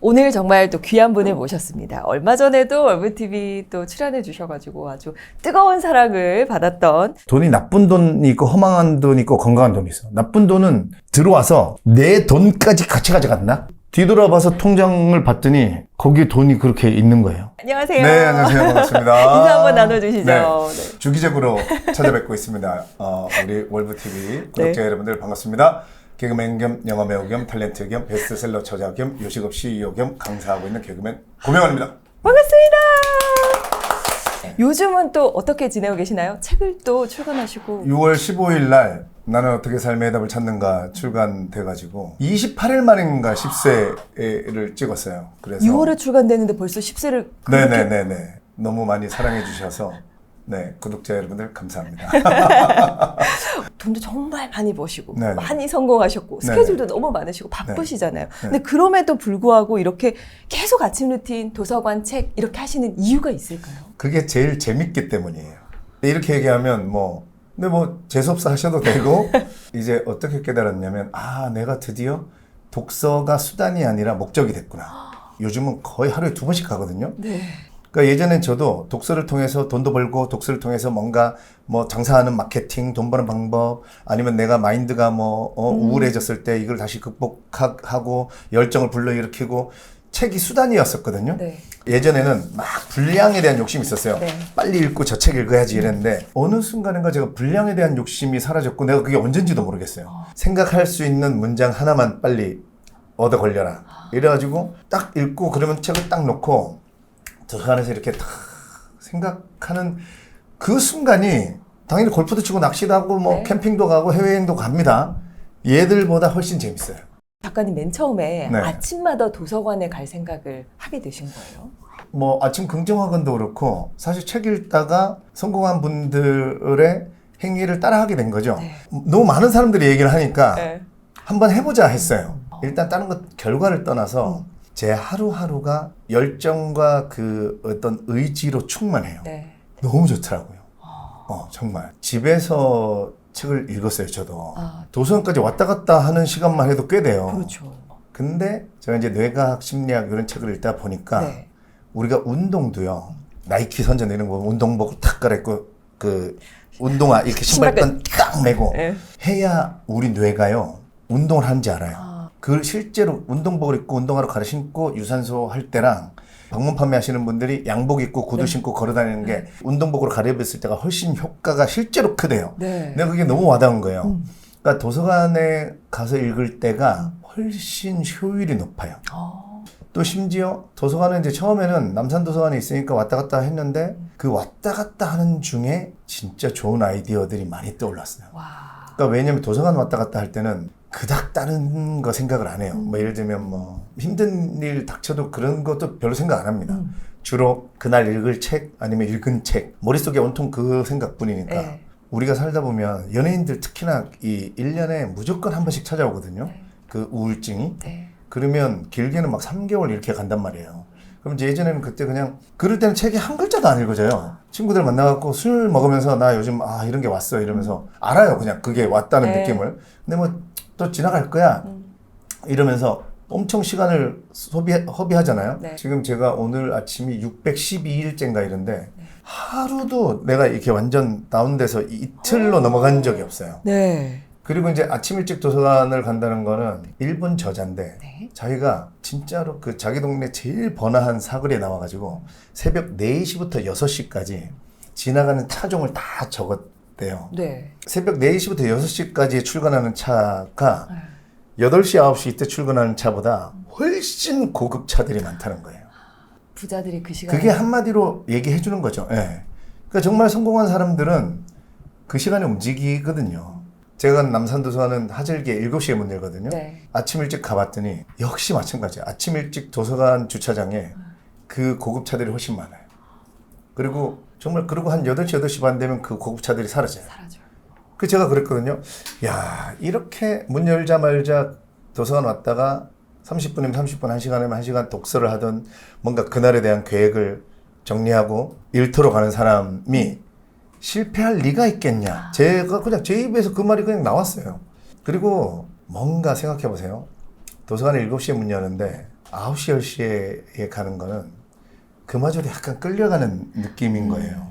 오늘 정말 또 귀한 분을 모셨습니다. 얼마 전에도 월브TV 또 출연해 주셔가지고 아주 뜨거운 사랑을 받았던 돈이 나쁜 돈이 있고 허망한 돈이 있고 건강한 돈이 있어. 나쁜 돈은 들어와서 내 돈까지 같이 가져갔나? 뒤돌아봐서 통장을 봤더니 거기에 돈이 그렇게 있는 거예요. 안녕하세요. 네, 안녕하세요. 반갑습니다. 인사 한번 나눠주시죠. 네. 네. 주기적으로 찾아뵙고 있습니다. 우리 월브TV 구독자 네. 여러분들 반갑습니다. 개그맨 겸 영화배우 겸 탤런트 겸 베스트셀러 저자 겸 요식업 CEO 겸 강사하고 있는 개그맨 고명환입니다. 반갑습니다. 요즘은 또 어떻게 지내고 계시나요? 책을 또 출간하시고 6월 15일 날 나는 어떻게 삶의 해답을 찾는가 출간돼가지고 28일 만인가 10세를 찍었어요. 그래서 6월에 출간되는데 벌써 10세를 네네네네 너무 많이 사랑해 주셔서 네 구독자 여러분들 감사합니다. 돈도 정말 많이 버시고 네네. 많이 성공하셨고 네네. 스케줄도 너무 많으시고 바쁘시잖아요. 네. 근데 그럼에도 불구하고 이렇게 계속 아침 루틴, 도서관, 책 이렇게 하시는 이유가 있을까요? 그게 제일 재밌기 때문이에요. 이렇게 얘기하면 근데 재수없어 하셔도 되고 이제 어떻게 깨달았냐면 내가 드디어 독서가 수단이 아니라 목적이 됐구나. 요즘은 거의 하루에 2번씩 하거든요. 네. 그러니까 예전엔 저도 독서를 통해서 돈도 벌고 독서를 통해서 뭔가 장사하는 마케팅, 돈 버는 방법 아니면 내가 마인드가 우울해졌을 때 이걸 다시 극복하고 열정을 불러일으키고 책이 수단이었었거든요. 네. 예전에는 막 분량에 대한 욕심이 있었어요. 네. 빨리 읽고 저 책 읽어야지 이랬는데 어느 순간인가 제가 분량에 대한 욕심이 사라졌고 내가 그게 언젠지도 모르겠어요. 생각할 수 있는 문장 하나만 빨리 얻어 걸려라. 이래가지고 딱 읽고 그러면 책을 딱 놓고 도서관에서 이렇게 탁 생각하는 그 순간이 당연히 골프도 치고 낚시도 하고 네. 캠핑도 가고 해외여행도 갑니다. 얘들보다 훨씬 재밌어요. 작가님 맨 처음에 네. 아침마다 도서관에 갈 생각을 하게 되신 거예요? 아침 긍정학원도 그렇고 사실 책 읽다가 성공한 분들의 행위를 따라하게 된 거죠. 네. 너무 많은 사람들이 얘기를 하니까 네. 한번 해보자 했어요. 일단 다른 것 결과를 떠나서 제 하루하루가 열정과 그 어떤 의지로 충만해요. 네. 너무 좋더라고요. 정말 집에서 책을 읽었어요. 저도 도서관까지 왔다 갔다 하는 시간만 해도 꽤 돼요. 그렇죠. 근데 제가 이제 뇌과학, 심리학 이런 책을 읽다 보니까 네. 우리가 운동도요. 나이키 선전 이런 거 운동복을 탁 갈아입고 그 운동화 이렇게 신발끈 딱 매고 네. 해야 우리 뇌가요 운동을 하는지 알아요. 그 실제로 운동복을 입고 운동화를 갈아 신고 유산소 할 때랑 방문 판매하시는 분들이 양복 입고 구두 신고 걸어 다니는 게 운동복으로 갈아입었을 때가 훨씬 효과가 실제로 크대요. 네. 근데 그게 너무 와닿은 거예요. 그러니까 도서관에 가서 읽을 때가 훨씬 효율이 높아요. 또 심지어 도서관은 이제 처음에는 남산도서관에 있으니까 왔다 갔다 했는데 그 왔다 갔다 하는 중에 진짜 좋은 아이디어들이 많이 떠올랐어요. 와. 그러니까 왜냐면 도서관 왔다 갔다 할 때는 그닥 다른 거 생각을 안 해요. 예를 들면 힘든 일 닥쳐도 그런 것도 별로 생각 안 합니다. 주로 그날 읽을 책 아니면 읽은 책 머릿속에 온통 그 생각뿐이니까 네. 우리가 살다 보면 연예인들 특히나 이 1년에 무조건 한 번씩 찾아오거든요. 그 우울증이. 네. 그러면 길게는 막 3개월 이렇게 간단 말이에요. 그럼 이제 예전에는 그때 그냥 그럴 때는 책이 한 글자도 안 읽어져요. 친구들 만나갖고 술 먹으면서 나 요즘 이런 게 왔어 이러면서 알아요. 그냥 그게 왔다는 네. 느낌을. 근데 또 지나갈 거야 이러면서 엄청 시간을 허비하잖아요. 네. 지금 제가 오늘 아침이 612일째인가 이런데 하루도 내가 이렇게 완전 다운돼서 이틀로 넘어간 적이 없어요. 네. 그리고 이제 아침 일찍 도서관을 간다는 거는 일본 저자인데 네. 자기가 진짜로 그 자기 동네 제일 번화한 사거리에 나와가지고 새벽 4시부터 6시까지 지나가는 차종을 다 적었대요. 네. 새벽 4시부터 6시까지 출근하는 차가 8시, 9시 이때 출근하는 차보다 훨씬 고급 차들이 많다는 거예요. 부자들이 그 시간에 그게 한마디로 얘기해 주는 거죠. 예. 그러니까 정말 성공한 사람들은 그 시간에 움직이거든요. 제가 남산도서관은 하절기에 7시에 문 열거든요. 네. 아침 일찍 가봤더니 역시 마찬가지예요. 아침 일찍 도서관 주차장에 그 고급차들이 훨씬 많아요. 그리고 정말 그러고 한 8시, 8시 반 되면 그 고급차들이 사라져요. 사라져요. 그 제가 그랬거든요. 야, 이렇게 문 열자마자 도서관 왔다가 30분이면 30분, 1시간이면 1시간 독서를 하던 뭔가 그날에 대한 계획을 정리하고 일터로 가는 사람이 실패할 리가 있겠냐. 제가 그냥 제 입에서 그 말이 그냥 나왔어요. 그리고 뭔가 생각해 보세요. 도서관에 7시에 문 여는데 9시, 10시에 가는 거는 그마저도 약간 끌려가는 느낌인 거예요.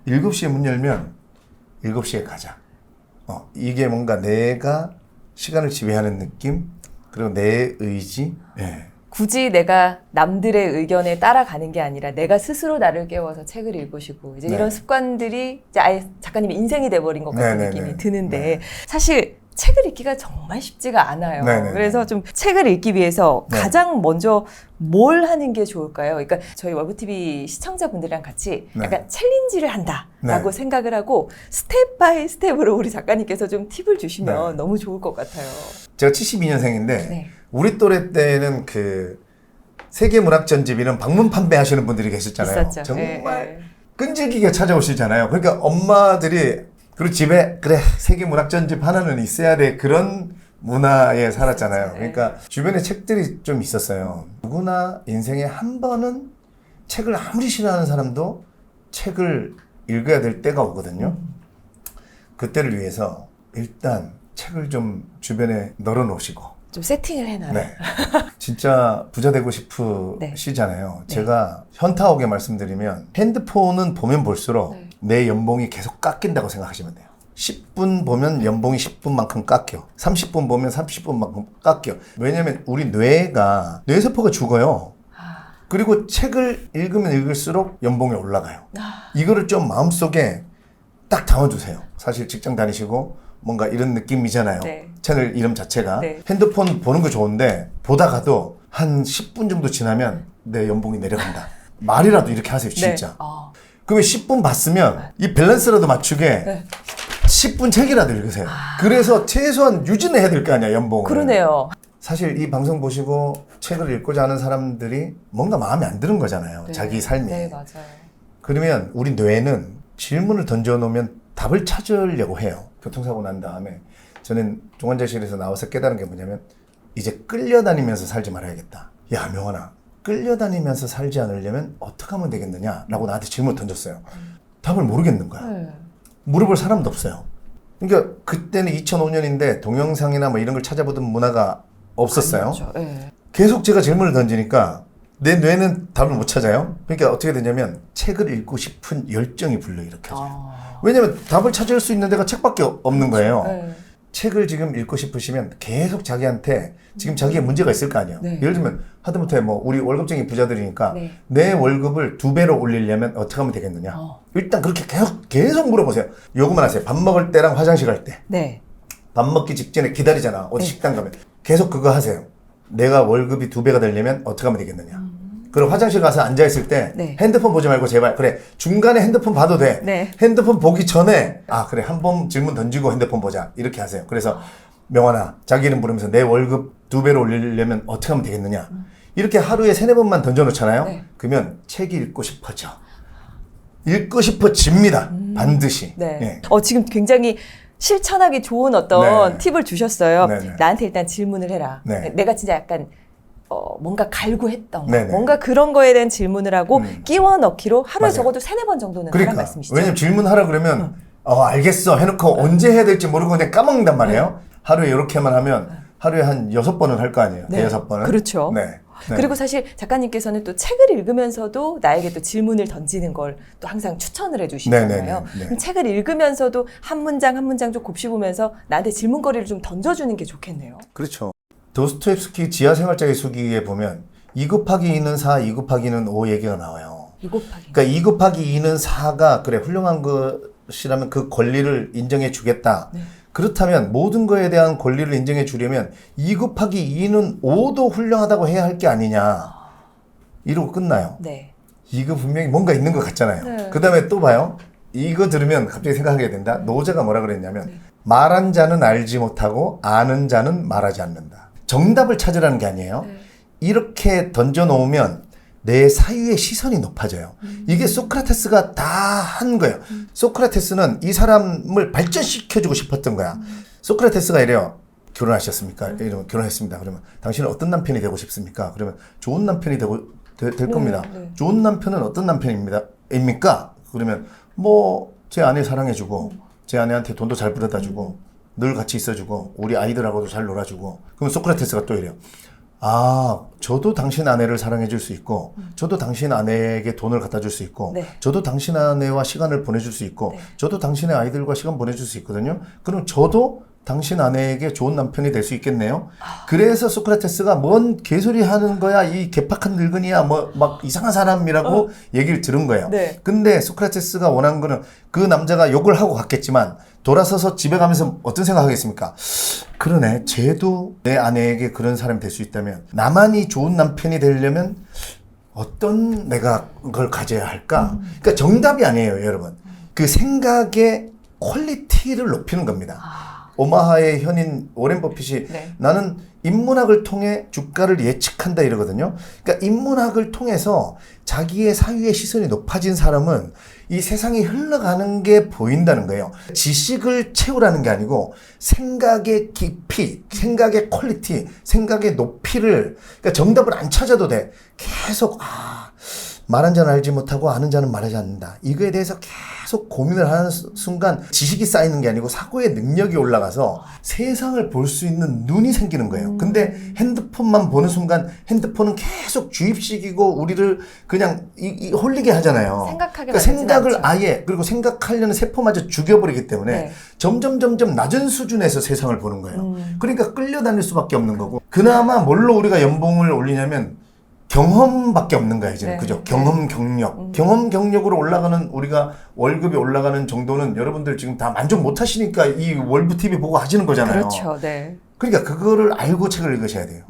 7시에 문 열면 7시에 가자. 이게 뭔가 내가 시간을 지배하는 느낌, 그리고 내 의지. 예. 굳이 내가 남들의 의견에 따라가는 게 아니라 내가 스스로 나를 깨워서 책을 읽으시고 이제 네. 이런 습관들이 이제 아예 작가님의 인생이 돼버린 것 같은 네네네. 느낌이 드는데 네. 사실 책을 읽기가 정말 쉽지가 않아요. 네네네. 그래서 좀 책을 읽기 위해서 네. 가장 먼저 뭘 하는 게 좋을까요? 그러니까 저희 월브TV 시청자분들이랑 같이 네. 약간 챌린지를 한다라고 네. 생각을 하고 스텝 바이 스텝으로 우리 작가님께서 좀 팁을 주시면 네. 너무 좋을 것 같아요. 제가 72년생인데 네. 우리 또래 때는 그 세계 문학 전집이는 방문 판매하시는 분들이 계셨잖아요. 있었죠. 정말 끈질기게 찾아오시잖아요. 그러니까 엄마들이 그리고 집에 그래 세계 문학 전집 하나는 있어야 돼 그런 문화에 살았잖아요. 그러니까 주변에 책들이 좀 있었어요. 누구나 인생에 한 번은 책을 아무리 싫어하는 사람도 책을 읽어야 될 때가 오거든요. 그때를 위해서 일단 책을 좀 주변에 널어놓으시고 좀 세팅을 해놔라. 네. 진짜 부자 되고 싶으시잖아요. 네. 제가 현타오게 말씀드리면 핸드폰은 보면 볼수록 네. 내 연봉이 계속 깎인다고 생각하시면 돼요. 10분 보면 연봉이 10분만큼 깎여. 30분 보면 30분만큼 깎여. 왜냐면 우리 뇌가 뇌세포가 죽어요. 그리고 책을 읽으면 읽을수록 연봉이 올라가요. 이거를 좀 마음속에 딱 담아두세요. 사실 직장 다니시고 뭔가 이런 느낌이잖아요. 네. 채널 이름 자체가. 네. 핸드폰 보는 거 좋은데 보다가도 한 10분 정도 지나면 내 연봉이 내려간다. 말이라도 이렇게 하세요. 진짜. 네. 그러면 10분 봤으면 이 밸런스라도 맞추게 네. 10분 책이라도 읽으세요. 그래서 최소한 유지는 해야 될 거 아니야, 연봉을. 그러네요. 사실 이 방송 보시고 책을 읽고자 하는 사람들이 뭔가 마음에 안 드는 거잖아요. 네. 자기 삶이. 네, 맞아요. 그러면 우리 뇌는 질문을 던져놓으면 답을 찾으려고 해요. 교통사고 난 다음에 저는 종환자실에서 나와서 깨달은 게 뭐냐면 이제 끌려다니면서 살지 말아야겠다. 야, 명환아. 끌려다니면서 살지 않으려면 어떻게 하면 되겠느냐라고 나한테 질문을 던졌어요. 답을 모르겠는 거야. 네. 물어볼 사람도 없어요. 그러니까 그때는 2005년인데 동영상이나 뭐 이런 걸 찾아보던 문화가 없었어요. 그렇죠. 네. 계속 제가 질문을 던지니까 내 뇌는 답을 못 찾아요. 그러니까 어떻게 되냐면 책을 읽고 싶은 열정이 불러일으켜져요. 왜냐면 답을 찾을 수 있는 데가 책밖에 없는 거예요. 네. 책을 지금 읽고 싶으시면 계속 자기한테 지금 자기의 문제가 있을 거 아니에요. 네. 예를 들면 하다못해 뭐 우리 월급쟁이 부자들이니까 네. 내 월급을 2배로 올리려면 어떻게 하면 되겠느냐. 일단 그렇게 계속 물어보세요. 요거만 하세요. 밥 먹을 때랑 화장실 갈 때. 네. 밥 먹기 직전에 기다리잖아. 어디 네. 식당 가면. 계속 그거 하세요. 내가 월급이 2배가 되려면 어떻게 하면 되겠느냐. 그리고 화장실 가서 앉아있을 때 네. 핸드폰 보지 말고 제발 그래 중간에 핸드폰 봐도 돼. 네. 핸드폰 보기 전에 아 그래 한 번 질문 던지고 핸드폰 보자 이렇게 하세요. 그래서 명환아 자기 이름 부르면서 내 월급 2배로 올리려면 어떻게 하면 되겠느냐. 이렇게 하루에 3-4번만 던져놓잖아요. 네. 그러면 책이 읽고 싶어져. 읽고 싶어집니다. 반드시. 네. 예. 지금 굉장히 실천하기 좋은 어떤 네. 팁을 주셨어요. 네네. 나한테 일단 질문을 해라. 네. 내가 진짜 약간 뭔가 갈구했던 거, 네네. 뭔가 그런 거에 대한 질문을 하고 끼워 넣기로 하루에 맞아요. 적어도 3-4번 정도는 하란 그러니까 말씀이시죠? 왜냐면 질문하라 그러면 알겠어 해놓고 언제 해야 될지 모르고 그냥 까먹는단 말이에요. 하루에 이렇게만 하면 하루에 한 6번은 할 거 아니에요. 네. 6번은. 그렇죠. 네. 네. 그리고 사실 작가님께서는 또 책을 읽으면서도 나에게 또 질문을 던지는 걸 또 항상 추천을 해주시잖아요. 네네네. 그럼 책을 읽으면서도 한 문장 한 문장 좀 곱씹으면서 나한테 질문거리를 좀 던져주는 게 좋겠네요. 그렇죠. 도스토옙스키 지하생활자의 수기에 보면 2 곱하기 2는 4, 2 곱하기 2는 5 얘기가 나와요. 2 곱하기. 그러니까 2 곱하기 2는 4가 그래 훌륭한 것이라면 그 권리를 인정해 주겠다. 네. 그렇다면 모든 거에 대한 권리를 인정해 주려면 2 곱하기 2는 5도 훌륭하다고 해야 할 게 아니냐. 이러고 끝나요. 네. 이거 분명히 뭔가 있는 것 같잖아요. 네. 그 다음에 또 봐요. 이거 들으면 갑자기 생각하게 된다. 노자가 뭐라 그랬냐면 네. 말한 자는 알지 못하고 아는 자는 말하지 않는다. 정답을 찾으라는 게 아니에요. 네. 이렇게 던져놓으면 내 사유의 시선이 높아져요. 이게 소크라테스가 다 한 거예요. 소크라테스는 이 사람을 발전시켜주고 싶었던 거야. 소크라테스가 이래요. 결혼하셨습니까? 이러면 결혼했습니다. 그러면 당신은 어떤 남편이 되고 싶습니까? 그러면 좋은 남편이 될 겁니다. 네. 좋은 남편은 어떤 남편입니까? 그러면 뭐 제 아내 사랑해주고 제 아내한테 돈도 잘 벌어다주고 늘 같이 있어주고 우리 아이들하고도 잘 놀아주고 그럼 소크라테스가 또 이래요. 저도 당신 아내를 사랑해 줄 수 있고, 저도 당신 아내에게 돈을 갖다 줄 수 있고, 네. 저도 당신 아내와 시간을 보내줄 수 있고, 네. 저도 당신의 아이들과 시간 보내줄 수 있거든요. 그럼 저도 당신 아내에게 좋은 남편이 될 수 있겠네요. 그래서 소크라테스가 뭔 개소리 하는 거야, 이 개팍한 늙은이야, 뭐 막 이상한 사람이라고 얘기를 들은 거예요. 네. 근데 소크라테스가 원한 거는 그 남자가 욕을 하고 갔겠지만 돌아서서 집에 가면서 어떤 생각하겠습니까? 그러네, 쟤도 내 아내에게 그런 사람이 될 수 있다면 나만이 좋은 남편이 되려면 어떤 내가 그걸 가져야 할까? 그러니까 정답이 아니에요, 여러분. 그 생각의 퀄리티를 높이는 겁니다. 오마하의 현인 워렌 버핏이 네. 나는 인문학을 통해 주가를 예측한다 이러거든요. 그러니까 인문학을 통해서 자기의 사유의 시선이 높아진 사람은 이 세상이 흘러가는 게 보인다는 거예요. 지식을 채우라는 게 아니고 생각의 깊이, 생각의 퀄리티, 생각의 높이를, 그러니까 정답을 안 찾아도 돼. 계속 말한 자는 알지 못하고 아는 자는 말하지 않는다. 이거에 대해서 계속 고민을 하는 순간 지식이 쌓이는 게 아니고 사고의 능력이 올라가서 세상을 볼 수 있는 눈이 생기는 거예요. 근데 핸드폰만 보는 순간 핸드폰은 계속 주입식이고 우리를 그냥 홀리게 하잖아요. 생각하게 그러니까 만들진 생각을 않죠. 아예, 그리고 생각하려는 세포마저 죽여버리기 때문에 네. 점점 낮은 수준에서 세상을 보는 거예요. 그러니까 끌려다닐 수밖에 없는 거고, 그나마 뭘로 우리가 연봉을 올리냐면 경험밖에 없는 거야, 이제는. 네. 그죠? 경험 경력. 경험 경력으로 올라가는, 우리가 월급이 올라가는 정도는 여러분들 지금 다 만족 못 하시니까 이 월브 TV 보고 하시는 거잖아요. 그렇죠. 네. 그러니까 그거를 알고 책을 읽으셔야 돼요.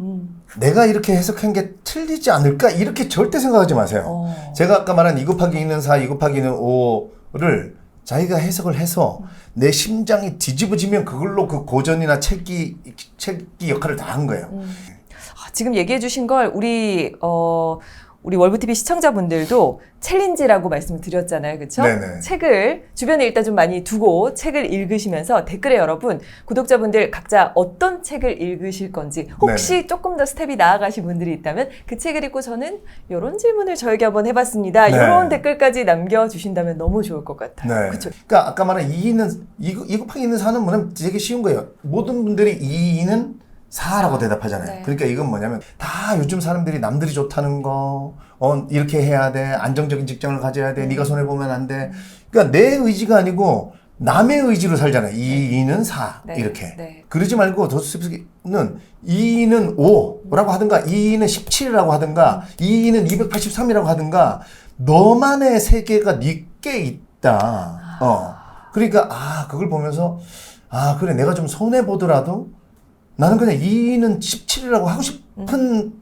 내가 이렇게 해석한 게 틀리지 않을까? 이렇게 절대 생각하지 마세요. 제가 아까 말한 2 곱하기 2는 4, 2 곱하기 2는 5를 자기가 해석을 해서 내 심장이 뒤집어지면 그걸로 그 고전이나 책이 역할을 다 한 거예요. 지금 얘기해 주신 걸 우리 월브TV 시청자분들도 챌린지라고 말씀을 드렸잖아요. 그렇죠? 네네. 책을 주변에 일단 좀 많이 두고 책을 읽으시면서 댓글에 여러분, 구독자분들 각자 어떤 책을 읽으실 건지, 혹시 네네. 조금 더 스텝이 나아가신 분들이 있다면 그 책을 읽고 저는 이런 질문을 저에게 한번 해봤습니다. 네. 이런 댓글까지 남겨주신다면 너무 좋을 것 같아요. 네. 그렇죠? 그러니까 아까 말한 2 곱하기 2는 4는 뭐냐면 되게 쉬운 거예요. 모든 분들이 2는 4라고 대답하잖아요. 네. 그러니까 이건 뭐냐면 다 요즘 사람들이 남들이 좋다는 거, 이렇게 해야 돼, 안정적인 직장을 가져야 돼, 네가 손해보면 안 돼. 그러니까 내 의지가 아니고 남의 의지로 살잖아요. 2는 4 네. 이렇게. 네. 그러지 말고 도스토옙스키는 2는 5라고 하든가 2는 17이라고 하든가 2는 283이라고 하든가 너만의 세계가 네게 있다. 그러니까 그걸 보면서 그래, 내가 좀 손해보더라도 나는 그냥 2는 17이라고 하고 싶은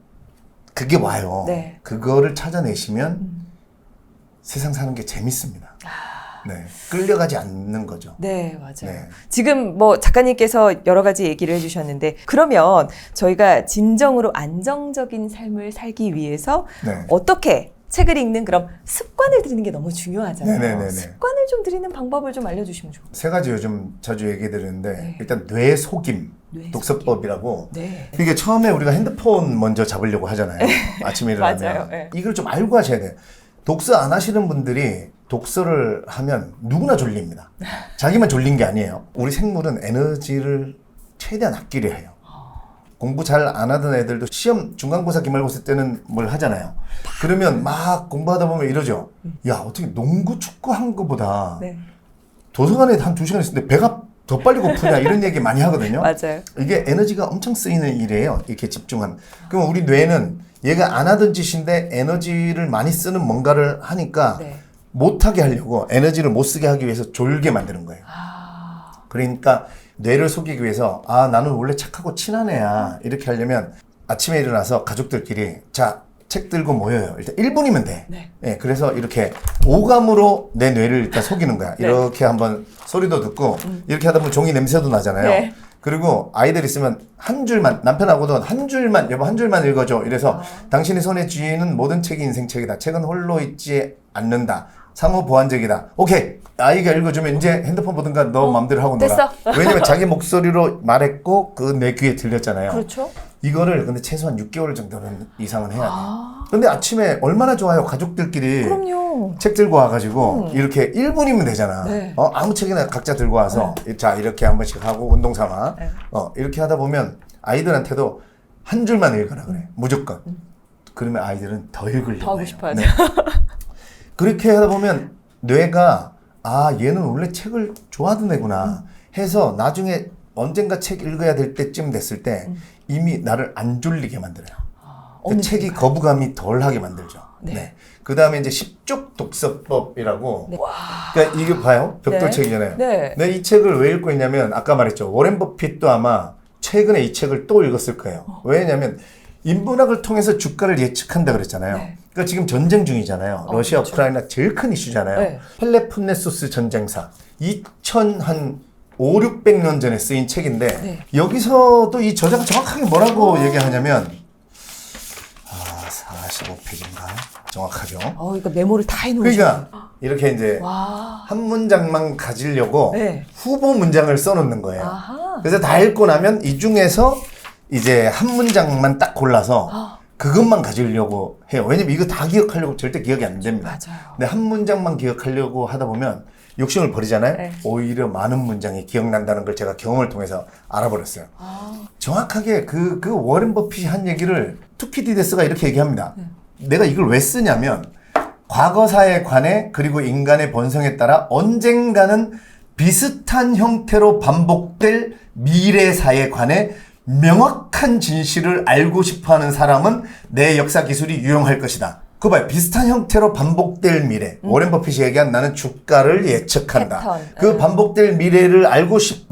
그게 와요. 네. 그거를 찾아내시면 세상 사는 게 재밌습니다. 네. 끌려가지 않는 거죠. 네, 맞아요. 네. 지금 뭐 작가님께서 여러 가지 얘기를 해주셨는데, 그러면 저희가 진정으로 안정적인 삶을 살기 위해서 네. 어떻게 책을 읽는 그런 습관을 들이는 게 너무 중요하잖아요. 네네네네. 습관을 좀 들이는 방법을 좀 알려주시면 좋을 것 3가지 요즘 자주 얘기 드리는데, 네. 일단 뇌속임, 뇌속임. 독서법이라고. 같아요. 네. 이게 처음에 우리가 핸드폰 먼저 잡으려고 하잖아요. 아침에 맞아요. 일어나면. 네. 이걸 좀 알고 하셔야 돼요. 독서 안 하시는 분들이 독서를 하면 누구나 졸립니다. 자기만 졸린 게 아니에요. 우리 생물은 에너지를 최대한 아끼려 해요. 공부 잘 안 하던 애들도 시험 중간고사 기말고사 때는 뭘 하잖아요. 그러면 막 공부하다 보면 이러죠. 야, 어떻게 농구 축구 한 거보다 네. 도서관에 한 2시간 있었는데 배가 더 빨리 고프냐, 이런 얘기 많이 하거든요. 맞아요. 이게 에너지가 엄청 쓰이는 일이에요. 이렇게 집중한. 그럼 우리 뇌는 얘가 안 하던 짓인데 에너지를 많이 쓰는 뭔가를 하니까 네. 못하게 하려고, 에너지를 못 쓰게 하기 위해서 졸게 만드는 거예요. 그러니까 뇌를 속이기 위해서 나는 원래 착하고 친한 애야, 이렇게 하려면 아침에 일어나서 가족들끼리 자, 책 들고 모여요. 일단 1분이면 돼. 네. 예, 그래서 이렇게 오감으로 내 뇌를 일단 속이는 거야. 네. 이렇게 한번 소리도 듣고 이렇게 하다 보면 종이 냄새도 나잖아요. 네. 그리고 아이들 있으면 한 줄만, 남편하고도 한 줄만, 여보 한 줄만 읽어줘. 이래서 당신이 손에 쥐는 모든 책이 인생책이다. 책은 홀로 있지 않는다. 상호 보완적이다. 오케이. 아이가 읽어주면 이제 핸드폰 보든가 너 마음대로 하고 놀아. 됐어. 왜냐면 자기 목소리로 말했고 그 내 귀에 들렸잖아요. 그렇죠. 이거를 근데 최소한 6개월 정도는 이상은 해야 돼요. 근데 아침에 얼마나 좋아요. 가족들끼리 그럼요. 책 들고 와가지고 이렇게 1분이면 되잖아. 네. 아무 책이나 각자 들고 와서 자, 이렇게 한 번씩 하고 운동 삼아 네. 이렇게 하다 보면 아이들한테도 한 줄만 읽어라 그래. 무조건. 그러면 아이들은 더 읽으려고 더 하고 해요. 싶어 하죠. 네. 그렇게 하다 보면 뇌가 얘는 원래 책을 좋아하던 애구나 해서 나중에 언젠가 책 읽어야 될 때쯤 됐을 때 이미 나를 안 졸리게 만들어요. 어느 책이 순간. 거부감이 덜 하게 만들죠. 네. 네. 그 다음에 이제 10쪽 독서법이라고. 네. 그러니까 이게 봐요. 벽돌책이잖아요. 네. 내가 이 책을 왜 읽고 있냐면 아까 말했죠. 워렌 버핏도 아마 최근에 이 책을 또 읽었을 거예요. 왜냐면 인문학을 통해서 주가를 예측한다 그랬잖아요. 네. 그러니까 지금 전쟁 중이잖아요. 러시아, 그렇죠. 우크라이나 제일 큰 이슈잖아요. 네. 펠레폰네소스 전쟁사. 5, 600년 전에 쓰인 책인데 네. 여기서도 이 저자가 정확하게 뭐라고 얘기하냐면 45페이지인가? 정확하죠. 그러니까 메모를 다 해놓으셨어요. 그러니까 이렇게 이제 와. 한 문장만 가지려고 네. 후보 문장을 써놓는 거예요. 아하. 그래서 다 읽고 나면 이 중에서 이제 한 문장만 딱 골라서 그것만 가지려고 해요. 왜냐면 이거 다 기억하려고 절대 기억이 안 됩니다. 맞아요. 근데 한 문장만 기억하려고 하다 보면 욕심을 버리잖아요. 네. 오히려 많은 문장이 기억난다는 걸 제가 경험을 통해서 알아버렸어요. 정확하게 그 워렌 버핏이 한 얘기를 투키디데스가 이렇게 얘기합니다. 내가 이걸 왜 쓰냐면 과거사에 관해 그리고 인간의 본성에 따라 언젠가는 비슷한 형태로 반복될 미래사에 관해 명확한 진실을 알고 싶어하는 사람은 내 역사 기술이 유용할 것이다. 그거 봐요. 비슷한 형태로 반복될 미래. 워렌 버핏이 얘기한 나는 주가를 예측한다. 패턴. 그 반복될 미래를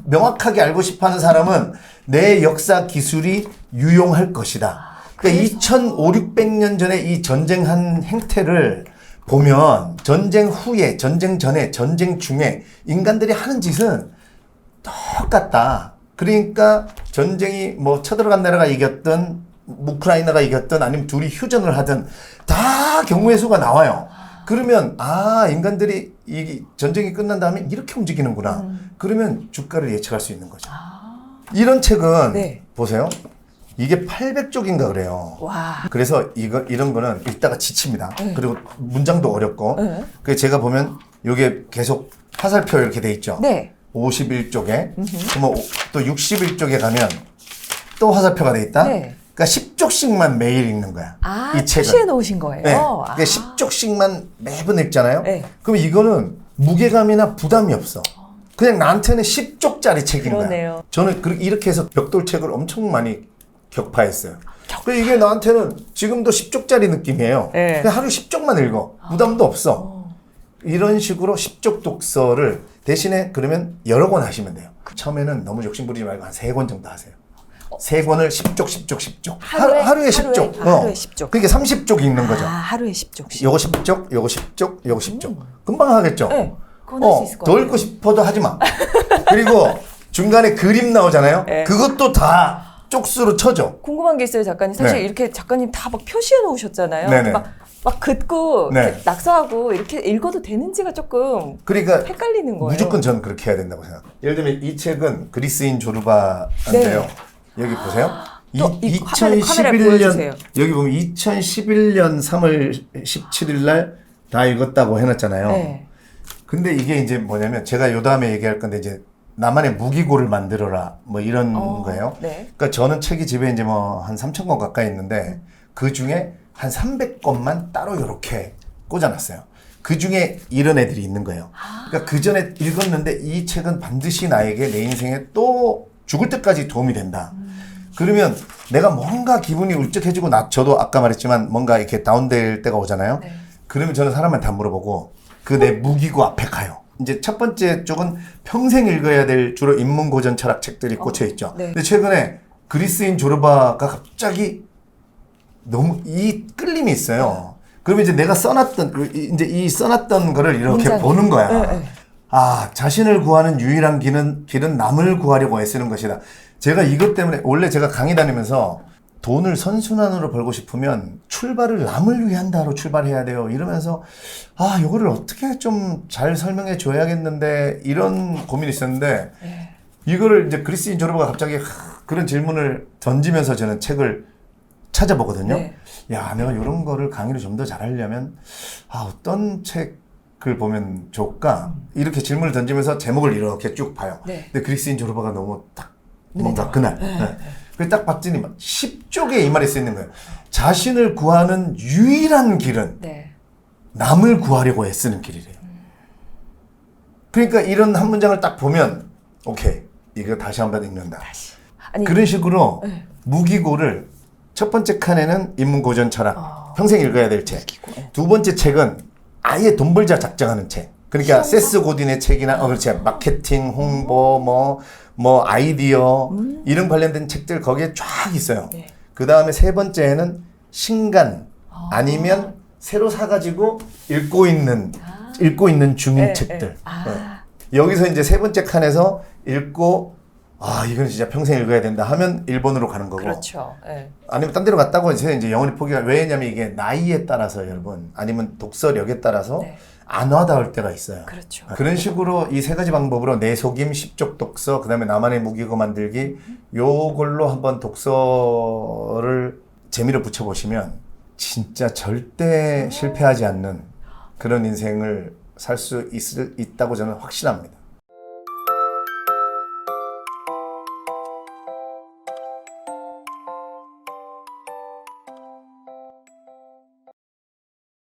명확하게 알고 싶어하는 사람은 내 역사 기술이 유용할 것이다. 그러니까 2500, 600년 전에 이 전쟁한 행태를 보면 전쟁 후에, 전쟁 전에, 전쟁 중에 인간들이 하는 짓은 똑같다. 그러니까 전쟁이 뭐 쳐들어간 나라가 이겼든 우크라이나가 이겼든 아니면 둘이 휴전을 하든 다 경우의 수가 나와요. 그러면 인간들이 이 전쟁이 끝난 다음에 이렇게 움직이는구나. 그러면 주가를 예측할 수 있는 거죠. 이런 책은 네. 보세요. 이게 800쪽인가 그래요. 와. 그래서 이런 거는 읽다가 지칩니다. 그리고 문장도 어렵고. 네. 그래서 제가 보면 이게 계속 화살표 이렇게 돼 있죠. 네. 51쪽에. 그러면 또 61쪽에 가면 또 화살표가 돼 있다. 네. 그러니까 10쪽씩만 매일 읽는 거야. 이 책은. 표시해 놓으신 거예요. 네. 그러니까 10쪽씩만 매번 읽잖아요. 네. 그럼 이거는 무게감이나 부담이 없어. 그냥 나한테는 10쪽짜리 책인 그러네요. 거야. 저는 이렇게 해서 벽돌책을 엄청 많이 격파했어요. 그래서 이게 나한테는 지금도 10쪽짜리 느낌이에요. 네. 그냥 하루에 10쪽만 읽어. 부담도 없어. 이런 식으로 10쪽 독서를 대신에 그러면 여러 권 하시면 돼요. 처음에는 너무 욕심부리지 말고 한 3권 정도 하세요. 3권을 10쪽. 하루에 10쪽. 하루에 10쪽. 그러니까 30쪽 읽는 거죠. 하루에 10쪽씩. 요거 10쪽, 요거 10쪽, 요거 10쪽. 금방 하겠죠? 네. 그건 할 수 있을 것 더 같아요. 읽고 싶어도 하지 마. 그리고 중간에 그림 나오잖아요? 네. 그것도 다 쪽수로 쳐줘. 궁금한 게 있어요, 작가님. 사실 네. 이렇게 작가님 다 막 표시해 놓으셨잖아요. 네네. 막 긋고 네. 이렇게 낙서하고 이렇게 읽어도 되는지가 조금 그러니까 헷갈리는 거예요. 무조건 저는 그렇게 해야 된다고 생각해요. 예를 들면 이 책은 그리스인 조르바인데요. 네. 여기 보세요. 또 이거 카메라에 보여주세요. 여기 보면 2011년 3월 17일 날 다 읽었다고 해놨잖아요. 네. 근데 이게 이제 뭐냐면 제가 요 다음에 얘기할 건데 이제 나만의 무기고를 만들어라 뭐 이런 거예요. 네. 그러니까 저는 책이 집에 이제 뭐 한 3,000권 가까이 있는데 그 중에 한 300권만 따로 이렇게 꽂아놨어요. 그 중에 이런 애들이 있는 거예요. 그러니까 그 전에 읽었는데 이 책은 반드시 나에게 내 인생에 또 죽을 때까지 도움이 된다. 그러면 내가 뭔가 기분이 울적해지고 저도 아까 말했지만 뭔가 이렇게 다운될 때가 오잖아요. 네. 그러면 저는 사람한테 안 물어보고 그 내 무기고 앞에 가요. 이제 첫 번째 쪽은 평생 읽어야 될 주로 인문고전 철학 책들이 꽂혀 있죠. 네. 근데 최근에 그리스인 조르바가 갑자기 너무 이 끌림이 있어요. 그러면 이제 내가 써놨던 이제 이 써놨던 거를 이렇게 문장이. 보는 거야. 네, 네. 자신을 구하는 유일한 길은 남을 구하려고 애쓰는 것이다. 제가 이것 때문에 원래 제가 강의 다니면서 돈을 선순환으로 벌고 싶으면 출발을 남을 위해 한다로 출발해야 돼요. 이러면서 이거를 어떻게 좀 잘 설명해 줘야겠는데 이런 고민이 있었는데 네. 이거를 이제 그리스인 조르바가 갑자기 그런 질문을 던지면서 저는 책을 찾아보거든요. 네. 야, 내가 이런 거를 강의를 좀 더 잘하려면 어떤 책을 보면 좋을까? 이렇게 질문을 던지면서 제목을 이렇게 쭉 봐요. 네. 근데 그리스인 조르바가 너무 딱 뭔가 그날. 네. 그래서 딱 봤더니 막 10쪽에 이 말이 쓰이는 거예요. 자신을 구하는 유일한 길은 네. 남을 구하려고 애쓰는 길이래요. 그러니까 이런 한 문장을 딱 보면 오케이, 이거 다시 한번 읽는다. 아니, 그런 식으로 네. 무기고를 첫 번째 칸에는 인문고전 철학, 평생 읽어야 될 책. 네. 두 번째 책은 아예 돈 벌자 작정하는 책. 그러니까 세스 고딘의 책이나 그렇지, 마케팅, 홍보, 뭐 아이디어 이런 관련된 책들 거기에 쫙 있어요. 네. 그 다음에 세 번째에는 신간 아니면 새로 사가지고 읽고 있는 중인 네, 책들. 네. 아. 여기서 이제 세 번째 칸에서 읽고 이건 진짜 평생 읽어야 된다 하면 일본으로 가는 거고. 그렇죠. 네. 아니면 딴 데로 갔다고 해서 이제 영원히 포기가. 왜냐면 이게 나이에 따라서 여러분, 아니면 독서력에 따라서 네. 안 와닿을 때가 있어요. 그렇죠. 그런 식으로 이 세 가지 방법으로 내 속임, 10쪽 독서, 그 다음에 나만의 무기고 만들기, 요걸로 한번 독서를 재미로 붙여보시면 진짜 절대 실패하지 않는 그런 인생을 살 수 있다고 저는 확신합니다.